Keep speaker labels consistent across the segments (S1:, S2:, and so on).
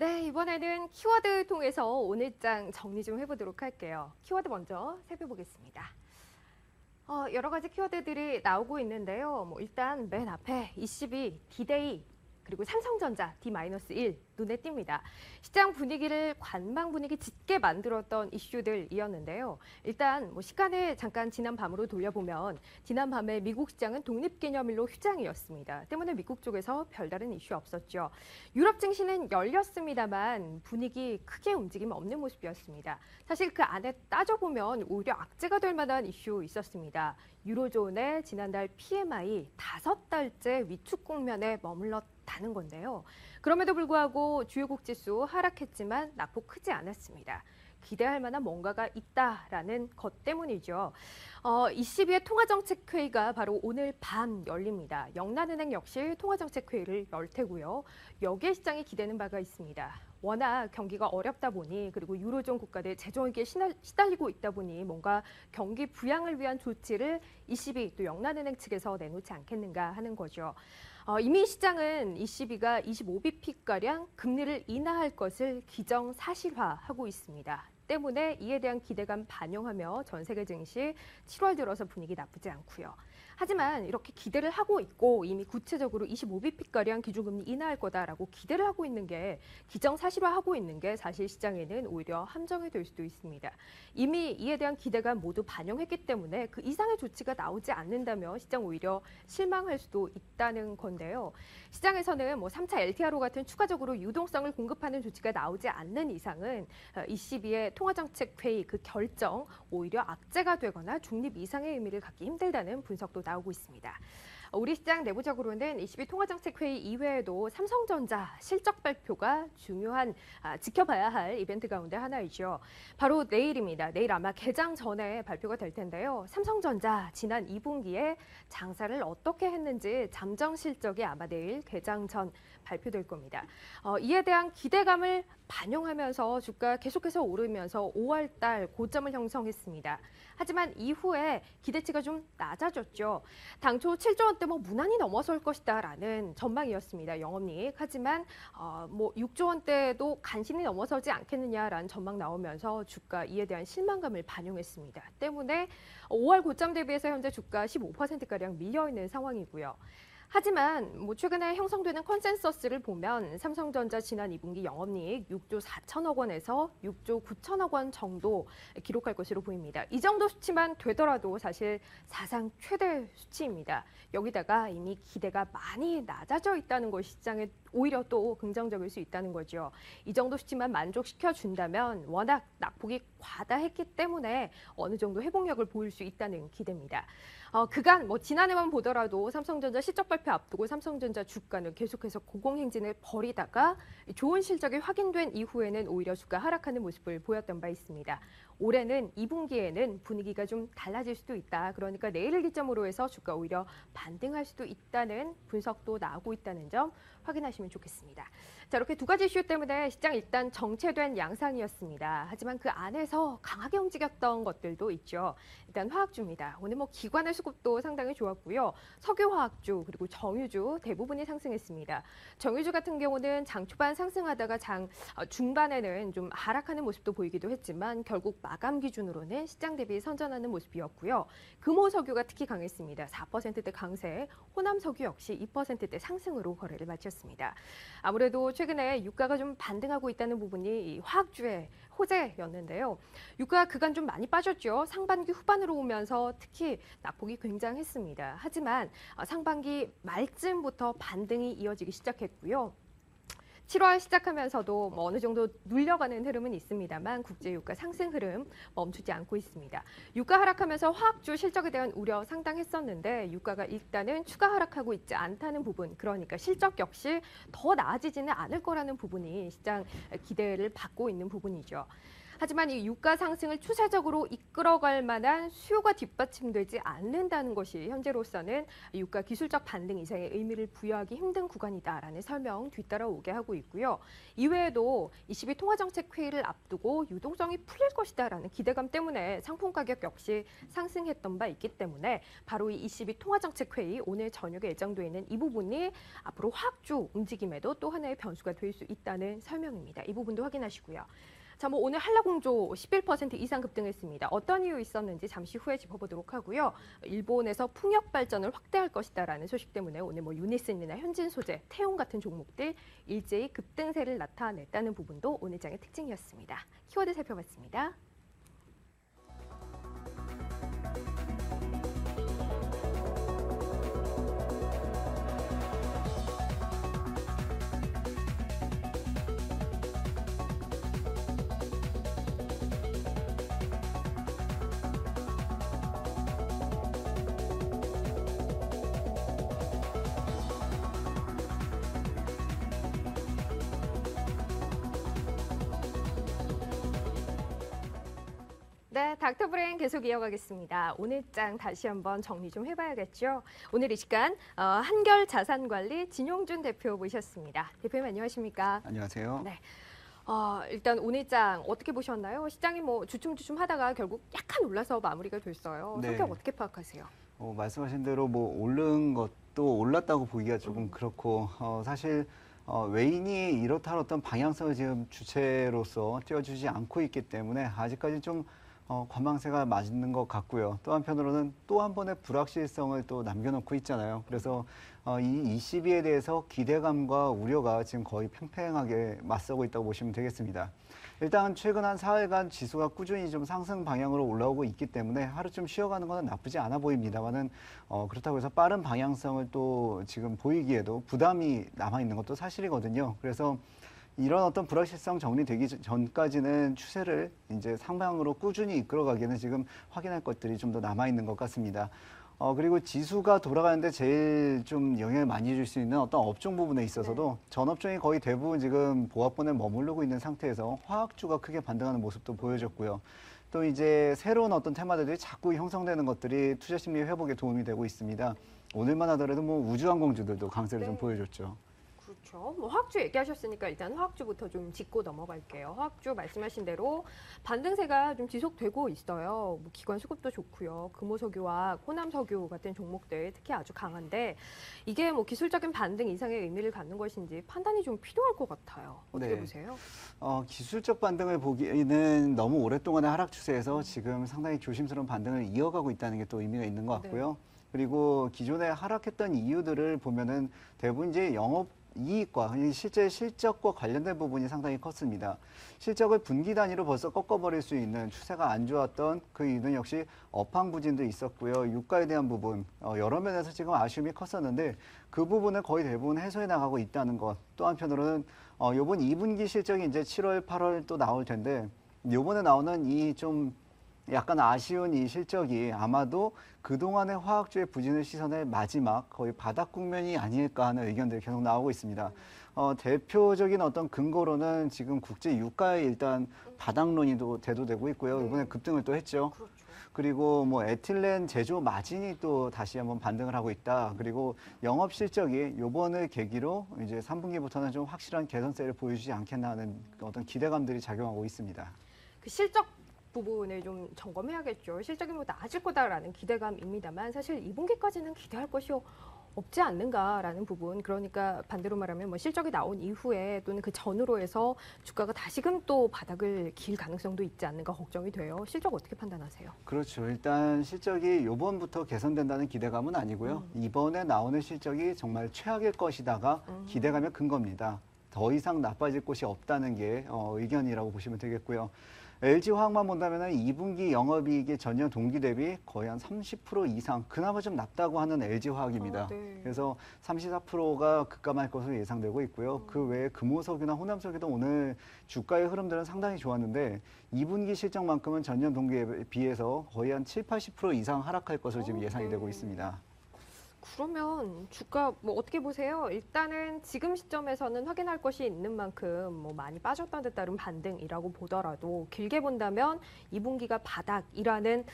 S1: 네, 이번에는 키워드 통해서 오늘장 정리 좀 해보도록 할게요. 키워드 먼저 살펴보겠습니다. 여러 가지 키워드들이 나오고 있는데요. 일단 맨 앞에 ECB, D-Day, 그리고 삼성전자 D-1 눈에 띕니다. 시장 분위기를 관망 분위기 짙게 만들었던 이슈들이었는데요. 일단 시간을 잠깐 지난 밤으로 돌려보면 지난 밤에 미국 시장은 독립기념일로 휴장이었습니다. 때문에 미국 쪽에서 별다른 이슈 없었죠. 유럽 증시는 열렸습니다만 분위기 크게 움직임 없는 모습이었습니다. 사실 그 안에 따져보면 오히려 악재가 될 만한 이슈 있었습니다. 유로존의 지난달 PMI 5달째 위축 국면에 머물렀다는 건데요. 그럼에도 불구하고 주요국 지수 하락했지만 낙폭 크지 않았습니다. 기대할 만한 뭔가가 있다라는 것 때문이죠. ECB의 통화정책회의가 바로 오늘 밤 열립니다. 영란은행 역시 통화정책회의를 열 테고요. 여기에 시장이 기대는 바가 있습니다. 워낙 경기가 어렵다 보니 그리고 유로존 국가들 재정위기에 시달리고 있다 보니 뭔가 경기 부양을 위한 조치를 ECB 또 영란은행 측에서 내놓지 않겠는가 하는 거죠. 이미 시장은 ECB가 25bp가량 금리를 인하할 것을 기정사실화하고 있습니다. 때문에 이에 대한 기대감 반영하며 전 세계 증시 7월 들어서 분위기 나쁘지 않고요. 하지만 이렇게 기대를 하고 있고 이미 구체적으로 25bp가량 기준금리 인하할 거다라고 기대를 하고 있는 게 기정사실화하고 있는 게 사실 시장에는 오히려 함정이 될 수도 있습니다. 이미 이에 대한 기대감 모두 반영했기 때문에 그 이상의 조치가 나오지 않는다면 시장 오히려 실망할 수도 있다는 건데요. 시장에서는 3차 LTRO 같은 추가적으로 유동성을 공급하는 조치가 나오지 않는 이상은 ECB의 통화정책회의 그 결정 오히려 악재가 되거나 중립 이상의 의미를 갖기 힘들다는 분석도 나오고 있습니다. 우리 시장 내부적으로는 ECB 통화정책회의 이외에도 삼성전자 실적 발표가 중요한 지켜봐야 할 이벤트 가운데 하나이죠. 바로 내일입니다. 내일 아마 개장 전에 발표가 될 텐데요. 삼성전자 지난 2분기에 장사를 어떻게 했는지 잠정 실적이 아마 내일 개장 전 발표될 겁니다. 이에 대한 기대감을 반영하면서 주가 계속해서 오르면서 5월 달 고점을 형성했습니다. 하지만 이후에 기대치가 좀 낮아졌죠. 당초 7조 원대 무난히 넘어설 것이다라는 전망이었습니다. 영업이익. 하지만 6조 원대도 간신히 넘어서지 않겠느냐라는 전망 나오면서 주가 이에 대한 실망감을 반영했습니다. 때문에 5월 고점 대비해서 현재 주가 15%가량 밀려있는 상황이고요. 하지만 최근에 형성되는 컨센서스를 보면 삼성전자 지난 2분기 영업이익 6조 4천억 원에서 6조 9천억 원 정도 기록할 것으로 보입니다. 이 정도 수치만 되더라도 사실 사상 최대 수치입니다. 여기다가 이미 기대가 많이 낮아져 있다는 것이 시장에 오히려 또 긍정적일 수 있다는 거죠. 이 정도 수치만 만족시켜준다면 워낙 낙폭이 과다했기 때문에 어느 정도 회복력을 보일 수 있다는 기대입니다. 그간 지난해만 보더라도 삼성전자 실적 발표 앞두고 삼성전자 주가는 계속해서 고공행진을 벌이다가 좋은 실적이 확인된 이후에는 오히려 주가 하락하는 모습을 보였던 바 있습니다. 올해는 2분기에는 분위기가 좀 달라질 수도 있다. 그러니까 내일을 기점으로 해서 주가 오히려 반등할 수도 있다는 분석도 나오고 있다는 점 확인하시면 좋겠습니다. 자, 이렇게 두 가지 이슈 때문에 시장 일단 정체된 양상이었습니다. 하지만 그 안에서 강하게 움직였던 것들도 있죠. 일단 화학주입니다. 오늘 기관의 수급도 상당히 좋았고요. 석유화학주 그리고 정유주 대부분이 상승했습니다. 정유주 같은 경우는 장 초반 상승하다가 장 중반에는 좀 하락하는 모습도 보이기도 했지만 결국 마감 기준으로는 시장 대비 선전하는 모습이었고요. 금호석유가 특히 강했습니다. 4%대 강세, 호남석유 역시 2%대 상승으로 거래를 마쳤습니다. 아무래도 최근에 유가가 좀 반등하고 있다는 부분이 이 화학주의 호재였는데요. 유가 그간 좀 많이 빠졌죠. 상반기 후반으로 오면서 특히 낙폭이 굉장했습니다. 하지만 상반기 말쯤부터 반등이 이어지기 시작했고요. 7월 시작하면서도 어느 정도 눌려가는 흐름은 있습니다만 국제 유가 상승 흐름 멈추지 않고 있습니다. 유가 하락하면서 화학주 실적에 대한 우려 상당했었는데 유가가 일단은 추가 하락하고 있지 않다는 부분, 그러니까 실적 역시 더 나아지지는 않을 거라는 부분이 시장 기대를 받고 있는 부분이죠. 하지만 이 유가 상승을 추세적으로 이끌어갈 만한 수요가 뒷받침되지 않는다는 것이 현재로서는 유가 기술적 반등 이상의 의미를 부여하기 힘든 구간이다라는 설명 뒤따라오게 하고 있고요. 이외에도 22 통화정책회의를 앞두고 유동성이 풀릴 것이다라는 기대감 때문에 상품 가격 역시 상승했던 바 있기 때문에 바로 이 22 통화정책회의 오늘 저녁에 예정돼 있는 이 부분이 앞으로 화학주 움직임에도 또 하나의 변수가 될 수 있다는 설명입니다. 이 부분도 확인하시고요. 자, 뭐 오늘 한라공조 11% 이상 급등했습니다. 어떤 이유 있었는지 잠시 후에 짚어보도록 하고요. 일본에서 풍력 발전을 확대할 것이다라는 소식 때문에 오늘 뭐 유니슨이나 현진 소재, 태용 같은 종목들 일제히 급등세를 나타냈다는 부분도 오늘 장의 특징이었습니다. 키워드 살펴봤습니다. 네, 닥터브레인 계속 이어가겠습니다. 오늘 장 다시 한번 정리 좀 해봐야겠죠. 오늘 이 시간 한결자산관리 진용준 대표 모셨습니다. 대표님 안녕하십니까?
S2: 안녕하세요.
S1: 네. 일단 오늘 장 어떻게 보셨나요? 시장이 뭐 주춤주춤하다가 결국 약간 올라서 마무리가 됐어요.
S2: 네.
S1: 성격 어떻게 파악하세요?
S2: 말씀하신 대로 뭐 오른 것도 올랐다고 보기가 조금 그렇고 사실 외인이 이렇다 어떤 방향성을 지금 주체로서 띄워주지 않고 있기 때문에 아직까지 좀 관망세가 맞는 것 같고요. 또 한편으로는 또 한 번의 불확실성을 또 남겨놓고 있잖아요. 그래서 이 ECB에 대해서 기대감과 우려가 지금 거의 팽팽하게 맞서고 있다고 보시면 되겠습니다. 일단 최근 한 4일간 지수가 꾸준히 좀 상승 방향으로 올라오고 있기 때문에 하루 좀 쉬어가는 것은 나쁘지 않아 보입니다만은 그렇다고 해서 빠른 방향성을 또 지금 보이기에도 부담이 남아있는 것도 사실이거든요. 그래서 이런 어떤 불확실성 정리되기 전까지는 추세를 이제 상방으로 꾸준히 이끌어가기에는 지금 확인할 것들이 좀 더 남아있는 것 같습니다. 그리고 지수가 돌아가는데 제일 좀 영향을 많이 줄 수 있는 어떤 업종 부분에 있어서도 전업종이 거의 대부분 지금 보합권에 머무르고 있는 상태에서 화학주가 크게 반등하는 모습도 보여줬고요. 또 이제 새로운 어떤 테마들이 자꾸 형성되는 것들이 투자 심리 회복에 도움이 되고 있습니다. 오늘만 하더라도 뭐 우주항공주들도 강세를 좀 보여줬죠.
S1: 그렇죠. 뭐 화학주 얘기하셨으니까 일단 화학주부터 좀 짚고 넘어갈게요. 화학주 말씀하신 대로 반등세가 좀 지속되고 있어요. 뭐 기관 수급도 좋고요. 금호석유와 호남석유 같은 종목들 특히 아주 강한데 이게 뭐 기술적인 반등 이상의 의미를 갖는 것인지 판단이 좀 필요할 것 같아요. 어떻게 보세요?
S2: 기술적 반등을 보기에는 너무 오랫동안의 하락 추세에서 지금 상당히 조심스러운 반등을 이어가고 있다는 게 또 의미가 있는 것 같고요. 그리고 기존에 하락했던 이유들을 보면은 대부분 이제 영업 이익과 실제 실적과 관련된 부분이 상당히 컸습니다. 실적을 분기 단위로 벌써 꺾어버릴 수 있는 추세가 안 좋았던 그 이유는 역시 업황 부진도 있었고요. 유가에 대한 부분 여러 면에서 지금 아쉬움이 컸었는데 그 부분을 거의 대부분 해소해 나가고 있다는 것. 또 한편으로는 이번 2분기 실적이 이제 7월, 8월 또 나올 텐데 이번에 나오는 이 좀 약간 아쉬운 이 실적이 아마도 그동안의 화학주의 부진을 씻어낼 마지막 거의 바닥 국면이 아닐까 하는 의견들이 계속 나오고 있습니다. 대표적인 어떤 근거로는 지금 국제 유가의 일단 바닥론이 대두되고 있고요. 이번에 급등을 또 했죠. 그리고 뭐 에틸렌 제조 마진이 또 다시 한번 반등을 하고 있다. 그리고 영업 실적이 요번을 계기로 이제 3분기부터는 좀 확실한 개선세를 보여주지 않겠나 하는 어떤 기대감들이 작용하고 있습니다.
S1: 그 실적 부분을 좀 점검해야겠죠. 실적이 뭐 나아질 거다라는 기대감입니다만 사실 2분기까지는 기대할 것이 없지 않는가라는 부분. 그러니까 반대로 말하면 뭐 실적이 나온 이후에 또는 그 전으로 해서 주가가 다시금 또 바닥을 길 가능성도 있지 않는가 걱정이 돼요. 실적 어떻게 판단하세요?
S2: 그렇죠. 일단 실적이 요번부터 개선된다는 기대감은 아니고요. 이번에 나오는 실적이 정말 최악일 것이다가 기대감의 근거입니다. 더 이상 나빠질 곳이 없다는 게 의견이라고 보시면 되겠고요. LG화학만 본다면 2분기 영업이익이 전년 동기 대비 거의 한 30% 이상, 그나마 좀 낮다고 하는 LG화학입니다. 그래서 34%가 급감할 것으로 예상되고 있고요. 그 외에 금호석유나 호남석유도 오늘 주가의 흐름들은 상당히 좋았는데 2분기 실적만큼은 전년 동기에 비해서 거의 한 7, 80% 이상 하락할 것으로 지금 예상이 되고 있습니다.
S1: 그러면 주가 뭐 어떻게 보세요? 일단은 지금 시점에서는 확인할 것이 있는 만큼 뭐 많이 빠졌다는 데 따른 반등이라고 보더라도 길게 본다면 2분기가 바닥이라는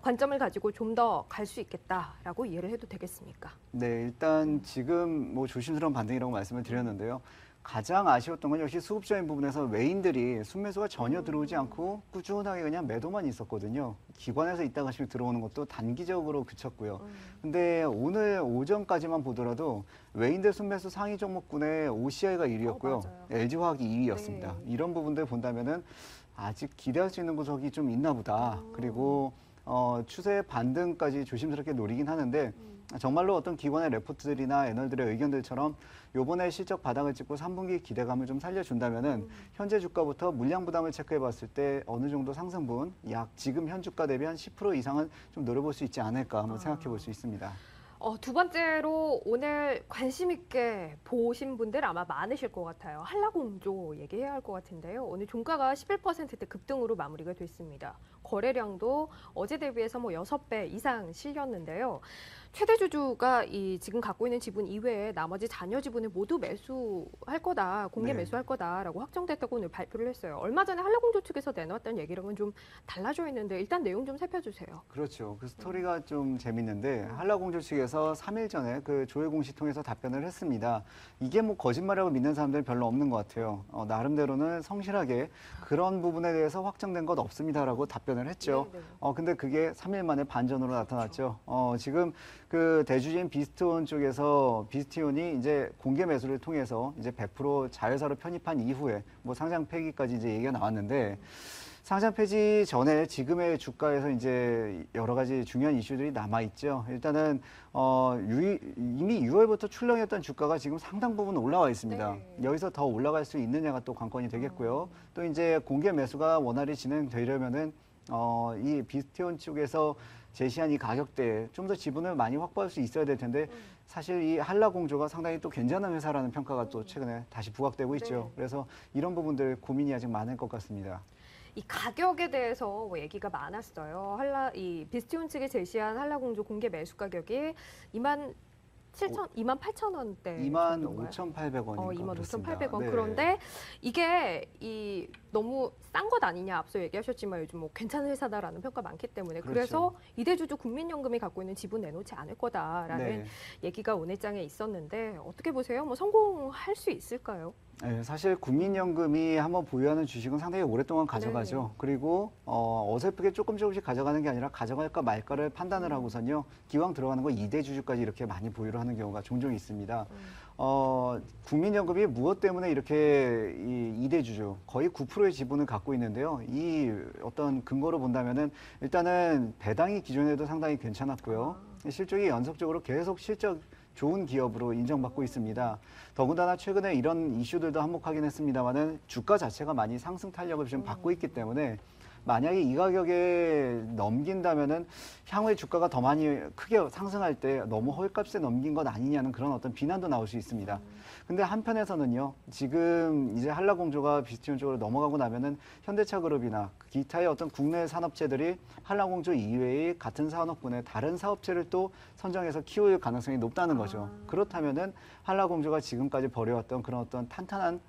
S1: 관점을 가지고 좀 더 갈 수 있겠다라고 이해를 해도 되겠습니까?
S2: 네, 일단 지금 뭐 조심스러운 반등이라고 말씀을 드렸는데요. 가장 아쉬웠던 건 역시 수급적인 부분에서 외인들이 순매수가 전혀 들어오지 않고 꾸준하게 그냥 매도만 있었거든요. 기관에서 이따 가시면 들어오는 것도 단기적으로 그쳤고요. 근데 오늘 오전까지만 보더라도 외인들 순매수 상위 종목군에 OCI가 1위였고요.
S1: 맞아요.
S2: LG화학이 2위였습니다.
S1: 네.
S2: 이런 부분들 본다면은 아직 기대할 수 있는 구석이 좀 있나 보다. 그리고 추세 반등까지 조심스럽게 노리긴 하는데 정말로 어떤 기관의 레포트들이나 애널들의 의견들처럼 요번에 실적 바닥을 찍고 3분기 기대감을 좀 살려준다면은 현재 주가부터 물량 부담을 체크해 봤을 때 어느 정도 상승분 약 지금 현 주가 대비 한 10% 이상은 좀 노려볼 수 있지 않을까 한번 생각해 볼 수 있습니다.
S1: 두 번째로 오늘 관심 있게 보신 분들 아마 많으실 것 같아요. 한라공조 얘기해야 할 것 같은데요. 오늘 종가가 11%대 급등으로 마무리가 됐습니다. 거래량도 어제 대비해서 뭐 6배 이상 실렸는데요. 최대 주주가 이 지금 갖고 있는 지분 이외에 나머지 잔여 지분을 모두 매수할 거다, 공개
S2: 네.
S1: 매수할 거다라고 확정됐다고 오늘 발표를 했어요. 얼마 전에 한라공조 측에서 내놓았던 얘기랑은 좀 달라져 있는데 일단 내용 좀 살펴주세요.
S2: 그렇죠. 그 스토리가 좀 재밌는데 한라공조 측에서 3일 전에 그 조회 공시 통해서 답변을 했습니다. 이게 뭐 거짓말이라고 믿는 사람들이 별로 없는 것 같아요. 나름대로는 성실하게 그런 부분에 대해서 확정된 것 없습니다라고 답변을 했죠.
S1: 네, 네.
S2: 근데 그게 3일 만에 반전으로 나타났죠. 지금 그 대주주인 비스티온 쪽에서 비스티온이 이제 공개 매수를 통해서 이제 100% 자회사로 편입한 이후에 뭐 상장 폐기까지 이제 얘기가 나왔는데 상장 폐지 전에 지금의 주가에서 이제 여러 가지 중요한 이슈들이 남아 있죠. 일단은 이미 6월부터 출렁했던 주가가 지금 상당 부분 올라와 있습니다.
S1: 네.
S2: 여기서 더 올라갈 수 있느냐가 또 관건이 되겠고요. 또 이제 공개 매수가 원활히 진행되려면은 이 비스티온 쪽에서 제시한 이 가격대에 좀 더 지분을 많이 확보할 수 있어야 될 텐데 사실 이 한라공조가 상당히 또 괜찮은 회사라는 평가가 또 최근에 다시 부각되고 있죠.
S1: 네.
S2: 그래서 이런 부분들 고민이 아직 많을 것 같습니다.
S1: 이 가격에 대해서 뭐 얘기가 많았어요. 이 비스티온 측이 제시한 한라공조 공개 매수 가격이 28,000원대
S2: 25,800원인가
S1: 25,800원.
S2: 네.
S1: 그런데 이게 너무 싼 것 아니냐 앞서 얘기하셨지만 요즘 뭐 괜찮은 회사다라는 평가 많기 때문에
S2: 그렇죠.
S1: 그래서 이대주주 국민연금이 갖고 있는 지분 내놓지 않을 거다라는
S2: 네.
S1: 얘기가 오늘장에 있었는데 어떻게 보세요? 뭐 성공할 수 있을까요?
S2: 네, 사실 국민연금이 한번 보유하는 주식은 상당히 오랫동안 가져가죠.
S1: 네.
S2: 그리고 어설프게 조금씩 가져가는 게 아니라 가져갈까 말까를 판단을 하고선요. 기왕 들어가는 거 2대 주주까지 이렇게 많이 보유를 하는 경우가 종종 있습니다. 국민연금이 무엇 때문에 이렇게 이 2대 주주 거의 9%의 지분을 갖고 있는데요. 이 어떤 근거로 본다면은 일단은 배당이 기존에도 상당히 괜찮았고요. 실적이 연속적으로 계속 실적 좋은 기업으로 인정받고 있습니다. 더군다나 최근에 이런 이슈들도 한몫하긴 했습니다만은 주가 자체가 많이 상승 탄력을 지금 받고 있기 때문에 만약에 이 가격에 넘긴다면은 향후에 주가가 더 많이 크게 상승할 때 너무 헐값에 넘긴 것 아니냐는 그런 어떤 비난도 나올 수 있습니다. 근데 한편에서는요, 지금 이제 한라공조가 비스티온 쪽으로 넘어가고 나면은 현대차그룹이나 기타의 어떤 국내 산업체들이 한라공조 이외의 같은 산업군의 다른 사업체를 또 선정해서 키울 가능성이 높다는 거죠. 그렇다면은 한라공조가 지금까지 벌여왔던 그런 어떤 탄탄한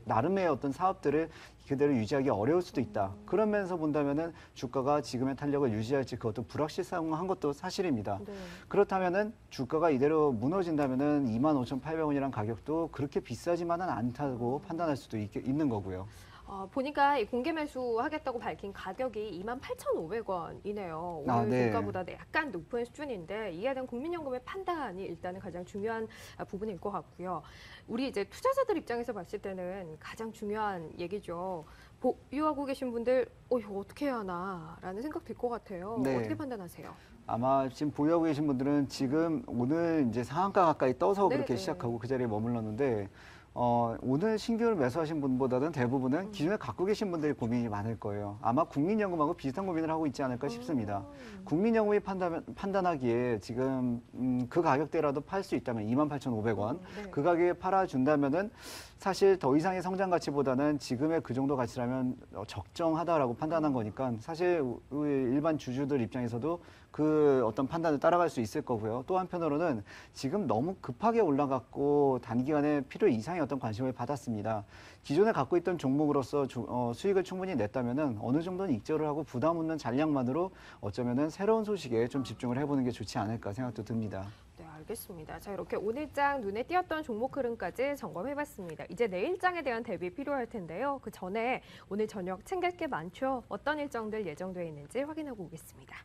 S2: 나름의 어떤 사업들을 그대로 유지하기 어려울 수도 있다. 그런 면에서 본다면은 주가가 지금의 탄력을 유지할지 그것도 불확실한 것도 사실입니다.
S1: 네.
S2: 그렇다면은 주가가 이대로 무너진다면은 25,800원이란 가격도 그렇게 비싸지만은 않다고 판단할 수도 있는 거고요.
S1: 보니까 이 공개 매수하겠다고 밝힌 가격이 28,500원이네요. 오늘
S2: 네.
S1: 종가보다 약간 높은 수준인데 이에 대한 국민연금의 판단이 일단은 가장 중요한 부분일 것 같고요. 우리 이제 투자자들 입장에서 봤을 때는 가장 중요한 얘기죠. 보유하고 계신 분들, 이거 어떻게 해야 하나라는 생각 들 것 같아요.
S2: 네.
S1: 어떻게 판단하세요?
S2: 아마 지금 보유하고 계신 분들은 지금 오늘 이제 상한가 가까이 떠서 그렇게
S1: 네네.
S2: 시작하고 그 자리에 머물렀는데 오늘 신규를 매수하신 분보다는 대부분은 기존에 갖고 계신 분들이 고민이 많을 거예요. 아마 국민연금하고 비슷한 고민을 하고 있지 않을까 싶습니다. 국민연금이 판단하기에 지금 그 가격대라도 팔 수 있다면 28,500원
S1: 네.
S2: 그 가격에 팔아준다면은 사실 더 이상의 성장 가치보다는 지금의 그 정도 가치라면 적정하다라고 판단한 거니까 사실 우리 일반 주주들 입장에서도 그 어떤 판단을 따라갈 수 있을 거고요. 또 한편으로는 지금 너무 급하게 올라갔고 단기간에 필요 이상의 어떤 관심을 받았습니다. 기존에 갖고 있던 종목으로서 수익을 충분히 냈다면은 어느 정도는 익절을 하고 부담 없는 잔량만으로 어쩌면은 새로운 소식에 좀 집중을 해보는 게 좋지 않을까 생각도 듭니다.
S1: 네, 알겠습니다. 자, 이렇게 오늘장 눈에 띄었던 종목 흐름까지 점검해봤습니다. 이제 내일장에 대한 대비 필요할 텐데요. 그 전에 오늘 저녁 챙길 게 많죠? 어떤 일정들 예정되어 있는지 확인하고 오겠습니다.